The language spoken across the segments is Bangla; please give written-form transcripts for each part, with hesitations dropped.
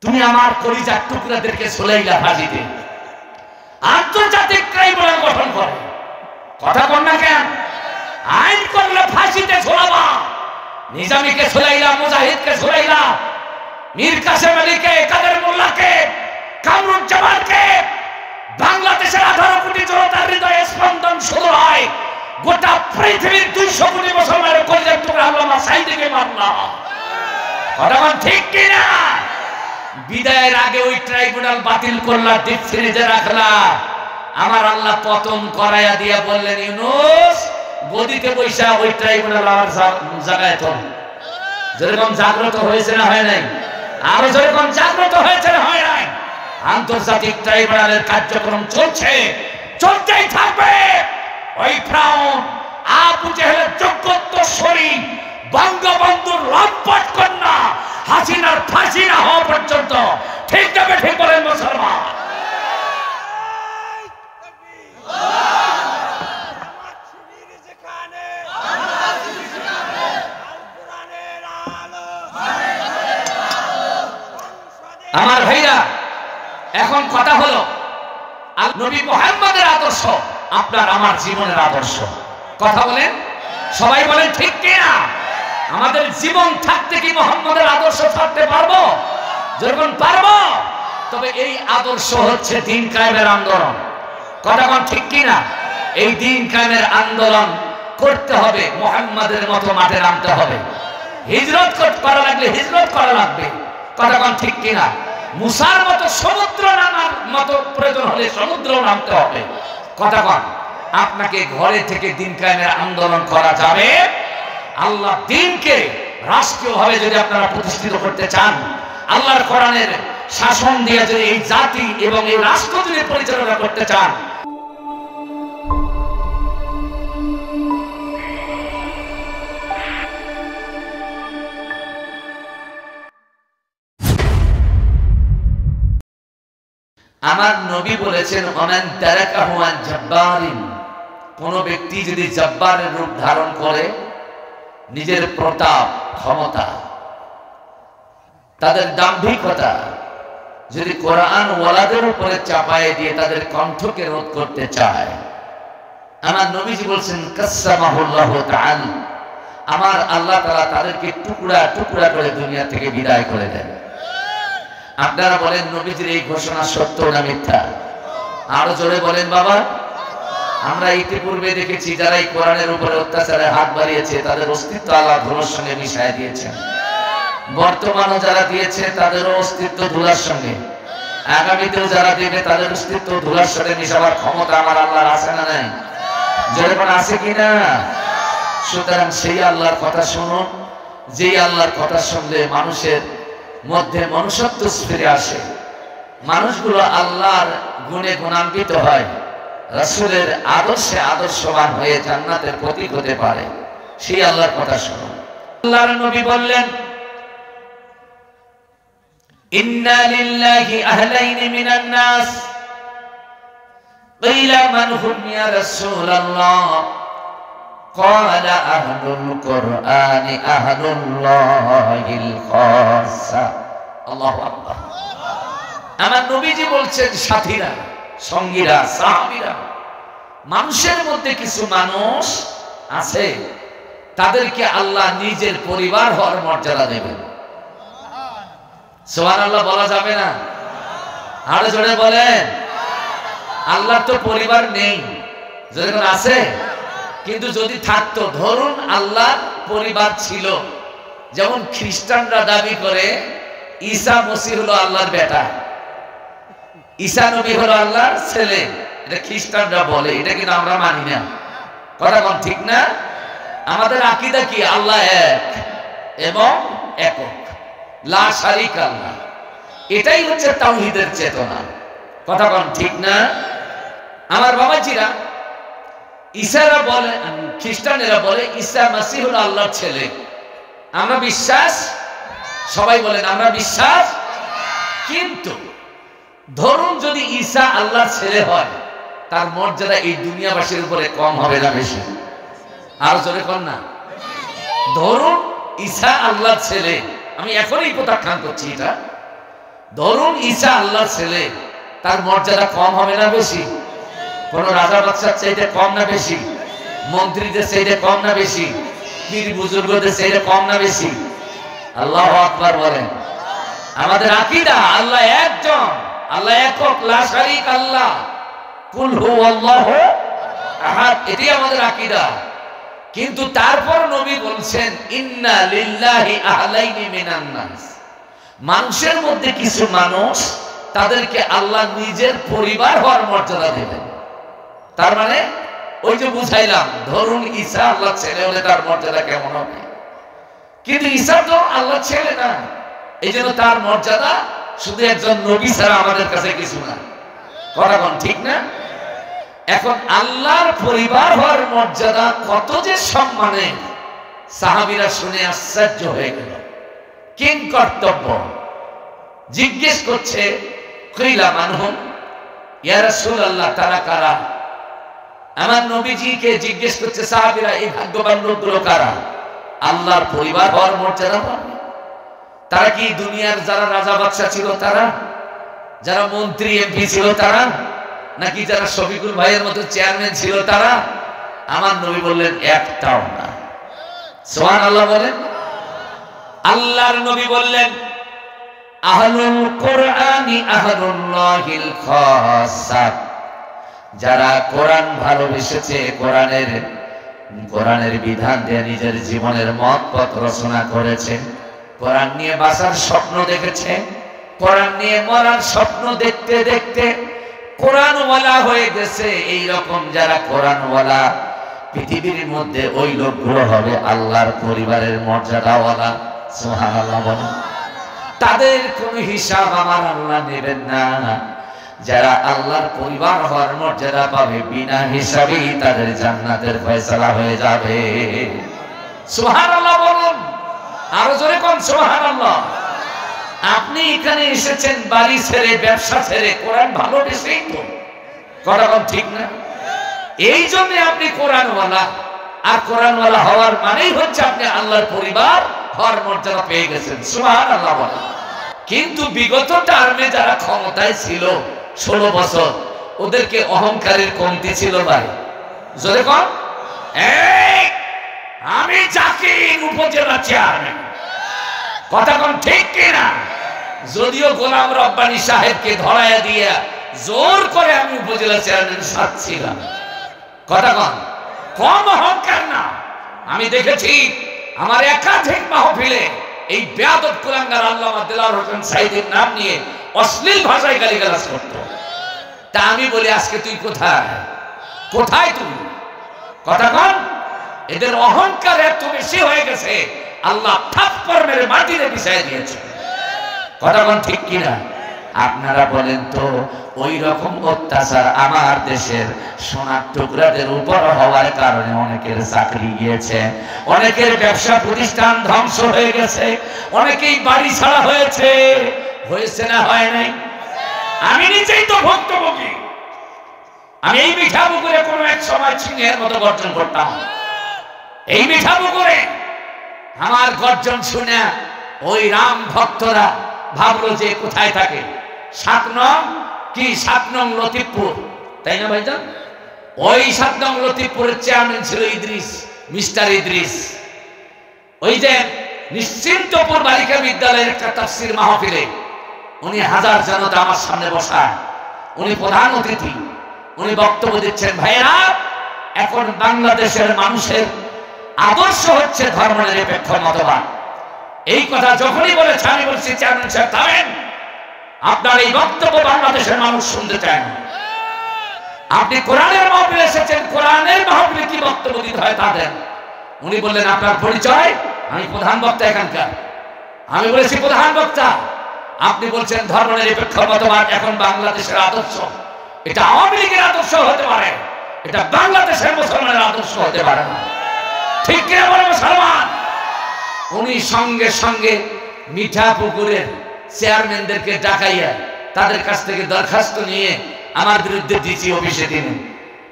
তুমি আমার কলিজার টুকরাদেরকে ঝুলাইলা ফাঁসিতে। আন্তর্জাতিক ট্রাইব্যুনাল গঠন করে, কথা বল না কেন? আইন করলে ফাঁসিতে ঝোলাবা। নিজামীকে ঝুলাইলা, মুজাহিদকে ঝুলাইলা, মীর কাসেম আলীকে, কাদের মোল্লাকে, কামরুজ্জামানকে। বাংলাদেশের 18 কোটি জনতার হৃদয়ে স্পন্দন শুরু হয় গোটা পৃথিবীর 200 কোটি মুসলমানের কলিজার টুকরা আল্লামা সাঈদীকে মারলা। কথা বল ঠিক কিনা? বিদায়ের আগে ওই ট্রাইব্যুনাল বাতিল করলা, ডিপ ফ্রিজে রাখলা। আমার আল্লাহ পতন করাইয়া দিয়া বললেন, ইউনূস গদিতে বৈশা ওই ট্রাইব্যুনাল আমার জায়গায় তোল। যেরকম জাগ্রত হয়েছে না হয় নাই? আরো যেরকম জাগ্রত হয়েছে না হয় নাই? আন্তর্জাতিক ট্রাইব্যুনালের কার্যক্রম চলছে, চলতেই থাকবে। ওই ফ্রাউন আবু জেহেলের যোগ্যত্বশ্বরী বঙ্গবন্ধুর লম্পট কন্যা হাসিনার ফাঁসি না হওয়া পর্যন্ত, ঠিক যাবে, ঠিক বলেন মুসলমান? আমার ভাইরা, এখন কথা হলো নবী মুহাম্মদের আদর্শ আপনার আমার জীবনের আদর্শ। কথা বলেন, সবাই বলেন ঠিক কিনা? আমাদের জীবন থাকতে কি মুহাম্মদের আদর্শ থাকতে পারবো? যখন পারবো, তবে এই আদর্শ হচ্ছে দ্বীন কায়েমের আন্দোলন। কথা বলেন ঠিক কিনা? এই দ্বীন কায়েমের আন্দোলন করতে হবে, মুহাম্মদের মতো মাঠে নামতে হবে। হিজরত করা লাগলে হিজরত করা লাগবে। কথা বলেন ঠিক কিনা? মুসার মতো সমুদ্র নামার মতো প্রয়োজন হলে সমুদ্র নামতে হবে। কথা বল, আপনাকে ঘরে থেকে দ্বীন কায়েমের আন্দোলন করা যাবে। আল্লাহ দ্বীনকে রাষ্ট্রীয়ভাবে যদি আপনারা প্রতিষ্ঠিত করতে চান, আল্লাহর কোরআনের শাসন দিয়ে যদি এই জাতি এবং এই রাষ্ট্র যদি পরিচালনা করতে চান, আমার নবী বলেছেন, ওমান তারাকাহু আন জাব্বারিন, কোন ব্যক্তি যদি জব্বারের রূপ ধারণ করে, নিজের প্রতাপ, ক্ষমতা, তাদের দাম্ভিকতা যদি কোরআন ওয়ালাদের উপরে চাপায় দিয়ে তাদের কণ্ঠকে রোধ করতে চায়, আমার নবীজি বলছেন কাসসামাহুল্লাহু তাআলা, আমার আল্লাহ তাআলা তাদেরকে টুকরা টুকরা করে দুনিয়া থেকে বিদায় করে দেন। আপনারা বলেন নবীজির এই ঘোষণা সত্য না মিথ্যা? আরো জোরে বলেন বাবা। আমরা ইতিপূর্বে দেখেছি যারা এই কোরআনের উপরে অত্যাচারে হাত বাড়িয়েছে তাদের অস্তিত্ব আল্লাহ ধুলোর সঙ্গে মিশিয়ে দিয়েছেন। বর্তমানও যারা দিয়েছে তাদেরও অস্তিত্ব ধুলার সঙ্গে, আগামীতেও যারা দেবে তাদের অস্তিত্ব ধুলার সঙ্গে মিশাবার ক্ষমতা আমার আল্লাহর আছে না নাই? যেরকম আছে কিনা? সুতরাং সেই আল্লাহর কথা শুনুন, যেই আল্লাহর কথা শুনলে মানুষের মধ্যে মনুষ্যত্ব ফিরে আসে, মানুষগুলো আল্লাহর গুণে গুণান্বিত হয়, রাসূলের আদর্শে আদর্শবান হয়ে জান্নাতের প্রতীক হতে পারে, সেই আল্লাহর কথা শুনুন। আল্লাহর নবী বললেন, ইন্না লিল্লাহি আহলাইনি মিনান নাস কিলা মান হুম ইয়া রাসূলুল্লাহ ক্বালা আহলুল কুরআনি আহলুল্লাহিল খাসা। আল্লাহু আকবার। আমার নবীজি বলছেন, সাথীরা, সঙ্গীরা, সাহাবীরা, মানুষের মধ্যে কিছু মানুষ আছে তাদেরকে আল্লাহ নিজের পরিবার হওয়ার মর্যাদা দেবেন। সুবহানাল্লাহ বলা যাবে না? আরো জোরে বলেন। আল্লাহর তো পরিবার নেই, যখন আছে, কিন্তু যদি থাকতো, ধরুন আল্লাহর পরিবার ছিল, যেমন খ্রিস্টানরা দাবি করে ঈসা মসীহ হলো আল্লাহর বেটা, ঈসা নবী হলো আল্লাহর ছেলে, এটা খ্রিস্টানরা বলে, এটা কিন্তু আমরা মানি না। কথা বল ঠিক না? আমাদের আকীদা কি? আল্লাহ এক এবং একক, লা শারীকা লাহ। এটাই হচ্ছে তাওহীদের চেতনা। কথা বল ঠিক না? আমার বাবাজিরা, ঈসারা বলে, খ্রিস্টানেরা বলে ঈসা মসীহ হলো আল্লাহর ছেলে। আমরা বিশ্বাস, সবাই বলেন আমরা বিশ্বাস। কিন্তু ধরুন যদি ঈসা আল্লাহর ছেলে হয়, তার মর্যাদা এই দুনিয়াবাসীর উপরে কম হবে না বেশি? আরো জোরে কর না। ধরুন ঈসা আল্লাহর ছেলে, আমি এখনই প্রত্যাখ্যান করছি এটা। ধরুন ঈসা আল্লাহর ছেলে, তার মর্যাদা কম হবে না বেশি? কোন রাজা বাদশার চাইতে কম না বেশি? মন্ত্রীদের চাইতে কম না বেশি? পীর বুজুর্গদের চাইতে কম না বেশি? আল্লাহু আকবার বলেন। আমাদের আকীদা আল্লাহ একজন, আল্লাহ একক, লা শারীক আল্লাহ, কুল হুয়াল্লাহু আহাদ, এটাই আমাদের আকীদা। কিন্তু তারপর নবী বলছেন ইন্না লিল্লাহি আহলাইনি মিনান নাস, মানুষের মধ্যে কিছু মানুষ তাদেরকে আল্লাহ নিজের পরিবার হওয়ার মর্যাদা দেবেন। তার মানে ওই যে বুঝাইলাম, ধরুন ঈসা আল্লাহর ছেলে হলে তার মর্যাদা কেমন হবে, কিন্তু ঈসা তো আল্লাহর ছেলে না, এই জন্য তার মর্যাদা শুধু একজন নবী ছাড়া আমাদের কাছে কিছু না। কথা কোন ঠিক না? এখন আল্লাহর পরিবার হওয়ার মর্যাদা কত যে সম্মানে, সাহাবীরা শুনে আশ্চর্য হয়ে গেল। কিং কর্তব্য জিজ্ঞেস করছে, কইলা মানহুম, ইয়া রাসূলুল্লাহ, তারা কারা? আমার নবীজিকে জিজ্ঞেস করছে সাহাবীরা, এই ভাগ্যবান লোকগুলো কারা? আল্লাহর পরিবার হওয়ার মর্যাদা পাবে। তারা কি দুনিয়ার যারা রাজা বাদশা ছিল তারা, যারা মন্ত্রী এমপি ছিল তারা, নাকি যারা শফিকুল ভাইয়ের মতো চেয়ারম্যান ছিল তারা? আমার নবী বললেন একটাও না। সুবহানাল্লাহ বলেন। আল্লাহর নবী বললেন আহলুল কোরআনি আহলুল্লাহিল খাসসা, যারা কোরআন ভালোবেসেছে, কোরআনের বিধান দিয়ে নিজের জীবনের মত পথ রচনা করেছে, কোরআন নিয়ে বাঁচার স্বপ্ন দেখেছে, কোরআন নিয়ে মরার স্বপ্ন দেখতে দেখতে কোরআনওয়ালা হয়ে গেছে, এই রকম যারা কোরআনওয়ালা পৃথিবীর মধ্যে ওই লোকগুলো হবে আল্লাহর পরিবারের মর্যাদাওয়ালা। সুবহানাল্লাহ বলেন। তাদের কোনো হিসাব আমার আল্লাহ নেবেন না। যারা আল্লাহর পরিবার হওয়ার মর্যাদা পাবে, বিনা হিসাবেই তাদের জান্নাতের ফয়সালা হয়ে যাবে। সুবহানাল্লাহ বলুন, আরো জোরে কোন সুবহানাল্লাহ। আপনি এখানে এসেছেন বাড়ি ছেড়ে, ব্যবসা ছেড়ে, কোরআন ভালোবেসেই তো, কথা কোন ঠিক না? এই জন্য আপনি কোরআনওয়ালা, আর কোরআনওয়ালা হওয়ার মানেই হচ্ছে আপনি আল্লাহর পরিবার হওয়ার মর্যাদা পেয়ে গেছেন। সুবহানাল্লাহ বলেন। কিন্তু বিগত টার্মে যারা ক্ষমতায় ছিল 16 বছর, ওদেরকে অহংকারের কমতি ছিল ভাই। জোরে কোন, এই আমি জাকির উপজেলা চেয়ারম্যান, কথা কোন ঠিক কিনা? যদিও গোলাম রব্বানী সাহেবকে ধরায়া দিয়া জোর করে আমি উপজেলা চেয়ারম্যান সাজছিলাম, কথা কোন, কম অহংকার না। আমি দেখেছি আমার একাধিক মাহফিলে এই বেয়াদব কুলাঙ্গার আল্লামা দেলাওয়ার হোসেন সাইদির নাম নিয়ে অশ্লীল ভাষায় গালিগালাজ করত। তা আমি বলি আজকে তুই কোথায়, কোথায় তুই, কথা কোন? এদের অহংকার এত বেশি হয়ে গেছে, আল্লাহ থাপ্পড় মেরে মাটিতে বিছায় দিয়েছে, কথা কোন ঠিক কিনা? আপনারা বলেন তো, ওই রকম অত্যাচার আমার দেশের সোনার টুকরাদের উপর হওয়ার কারণে অনেকের চাকরি গিয়েছে, অনেকের ব্যবসা প্রতিষ্ঠান ধ্বংস হয়ে গেছে, অনেকেই বাড়ি ছাড়া হয়েছে, হয়েছে না হয় নাই? আমি নিজেই তো ভুক্তভোগী। আমি এই মিঠাপুকুরে কোনো এক সময় সিংহের মতো গর্জন করতাম। এই মিঠাপুকুরে আমার গর্জন শুনে ওই রাম ভক্তরা ভাবলো যে কোথায় থাকে, 7 নং লতিফপুর, তাই না ভাইজান? ওই 7 নং লতিফপুরের চেয়ারম্যান ছিল ইদ্রিস, মিস্টার ইদ্রিস। ওই যে নিশ্চিন্তপুর বালিকা বিদ্যালয়ের একটা তাফসীর মাহফিলে উনি হাজার জনতা আমার সামনে বসা, উনি প্রধান অতিথি, উনি বক্তব্য দিচ্ছেন, ভাইরা এখন বাংলাদেশের মানুষের আদর্শ হচ্ছে ধর্মনিরপেক্ষ মতবাদ। এই কথা যখনই বলেছে আমি বলছি, চেয়ারম্যান সাহেব থামেন, আপনার এই বক্তব্য বাংলাদেশের মানুষ শুনতে চায় না। আপনি কোরআনের মাহফিলে এসেছেন, কোরআনের মাহফিলে কি বক্তব্য দিতে হয় তাদের। উনি বললেন আপনার পরিচয়? আমি প্রধান বক্তা এখানকার। আমি বলেছি প্রধান বক্তা, আপনি বলছেন ধর্মনিরপেক্ষ মতবাদ এখন বাংলাদেশের আদর্শ। এটা আওয়ামী লীগের আদর্শ হতে পারে, এটা বাংলাদেশের মুসলমানের আদর্শ হতে পারে না, ঠিক কিনা বলে মুসলমান? উনি সঙ্গে সঙ্গে মিঠাপুকুরের চেয়ারম্যানদেরকে ডাকাইয়া তাদের কাছ থেকে দরখাস্ত নিয়ে আমার বিরুদ্ধে ডিসি অফিসে দিলেন।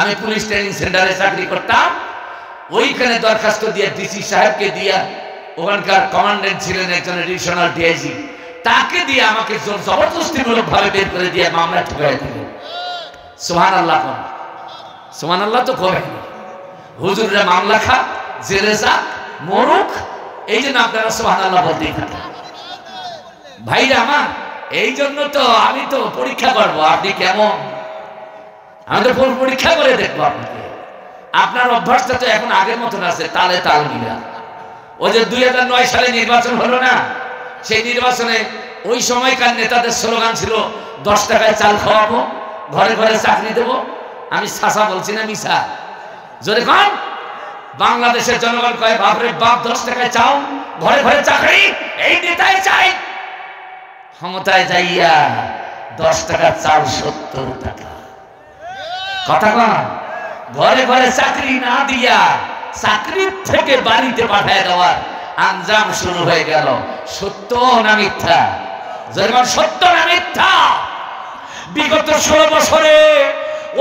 আমি পুলিশ ট্রেনিং সেন্টারে চাকরি করতাম, ওইখানে দরখাস্ত দিয়ে ডিসি সাহেবকে দিয়া, ওখানকার কমান্ডেন্ট ছিলেন একজন এডিশনাল ডিআইজি, তাকে দিয়ে আমাকে জবরদস্তিমূলক ভাবে বের করে দিয়ে মামলা ঠুকাই দিল। সুবহানাল্লাহ, সুবহানাল্লাহ তো কবে হুজুররা মামলা খা, জেলে যা, মরুক, এই জন্য আপনারা সুবহানাল্লাহ বলতেই থাকেন। ভাইরা আমার, এই জন্য তো আমি তো পরীক্ষা করবো আপনি কেমন, আমি তো পরীক্ষা করে দেখবো আপনাকে। আপনার অভ্যাসটা তো এখন আগের মতন আছে, তালে তাল মিলা। ওই যে 2009 সালে নির্বাচন হলো না, সেই নির্বাচনে ওই সময়কার নেতাদের স্লোগান ছিল 10 টাকায় চাল খাওয়াবো, ঘরে ঘরে চাকরি দেবো। আমি সাসা বলছি না মিশা? জোরে কন। বাংলাদেশের জনগণ কয় বাপরে বাপ 10 টাকায় চাও, ঘরে ঘরে চাকরি, এই নেতাই চাই। ক্ষমতায় যাইয়া 10 টাকা চাল 70 টাকা। কথা কন। ঘরে ঘরে চাকরি না দিয়া চাকরির থেকে বাড়িতে পাঠায় দেওয়ার আঞ্জাম শুরু হয়ে গেল। সত্য না মিথ্যা? যেমন সত্য না মিথ্যা? বিগত 16 বছরে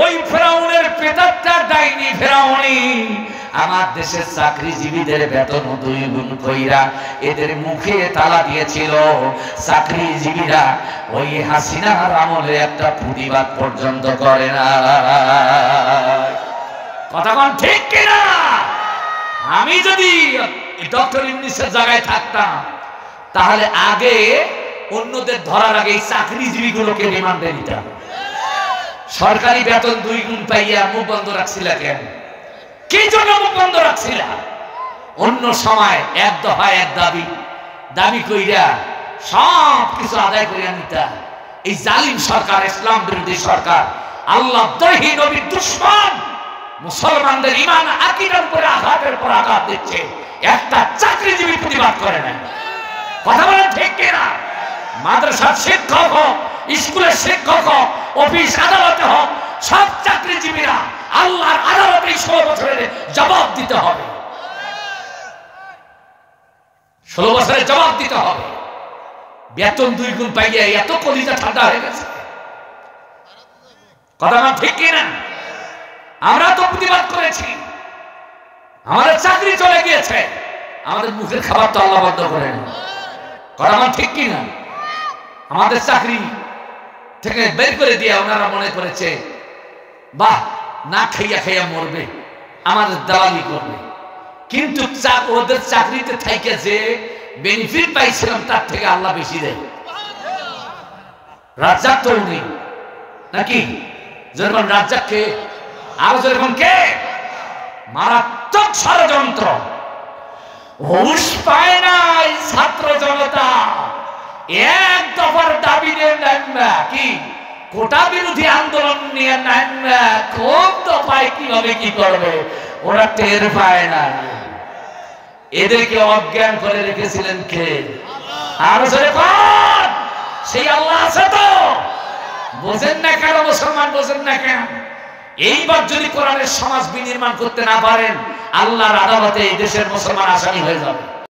ওই ফেরাউনের প্রেতাত্মা ডাইনি ফেরাউনি আমার দেশের চাকরিজীবীদের বেতন 2 গুণ কইরা এদের মুখে তালা দিয়েছিল। চাকরিজীবীরা ওই হাসিনার আমলে একটা প্রতিবাদ পর্যন্ত করে না। কথা কোন ঠিক কিনা? আমি যদি ডক্টর ইউনূসের জায়গায় থাকতাম তাহলে আগে অন্যদের ধরার আগে এই চাকরিজীবীগুলোকে রিমান্ডে নিতাম। সরকারি বেতন 2 গুণ পাইয়া মুখ বন্ধ রাখছিল কেন? কি জন্য মুখ বন্ধ রাখছিল? অন্য সময় এক দফা এক দাবি কইরা সব কিছু আদায় করিয়া নিতা। এই জালিম সরকার, ইসলাম বিরোধী সরকার, আল্লাহ দ্রোহী, নবীর দুশমন, মুসলমানদের ঈমান আকীদার উপরে আঘাতের পর আঘাত দিচ্ছে, একটা চাকরিজীবী প্রতিবাদ করে না। কথা বলেন ঠিক কিনা? মাদ্রাসার শিক্ষক হোক, স্কুলের শিক্ষক হোক, অফিস আদালতে হোক, সব চাকরিজীবীরা আল্লাহর আদালতে 16 বছরের জবাব দিতে হবে। 16 বছরের জবাব দিতে হবে। বেতন 2 গুণ পাইয়া এত কলিজা ঠান্ডা হয়ে গেছে। কথা না ঠিক কিনা? আমরা তো প্রতিবাদ করেছি, আমাদের চাকরি চলে গিয়েছে, আমাদের মুখের খাবার তো আল্লাহ বন্ধ করেন। কথা না ঠিক কিনা? আমাদের চাকরি থেকে বের করে দিয়ে ওনারা মনে করেছে বাহ, না খাইয়া খাইয়া মরবে, আমাদের দালালি করবে। কিন্তু ওদের চাকরিতে থাইকে যে বেনিফিট পাইছিলাম তার থেকে আল্লাহ বেশি দেয়। রাজ্জাক তো উনি নাকি? যেরকম রাজ্জাককে আরো যেরকম কে? মারাত্মক ষড়যন্ত্র। হুশ পায় নাই ছাত্র জনতা, এক দফার দাবি নিয়ে নেন না, কি কোটা বিরোধী আন্দোলন নিয়ে নেন না, কোন দফায় কিভাবে কি করবে ওরা টের পায় না। এদেরকে অজ্ঞান করে রেখেছিলেন কে? আর সেই আল্লাহ আছে তো। বোঝেন না কেন মুসলমান? বোঝেন না কেন? এইবার যদি কোরআনের সমাজ বিনির্মাণ করতে না পারেন, আল্লাহর আদালতে এই দেশের মুসলমান আসামি হয়ে যাবে।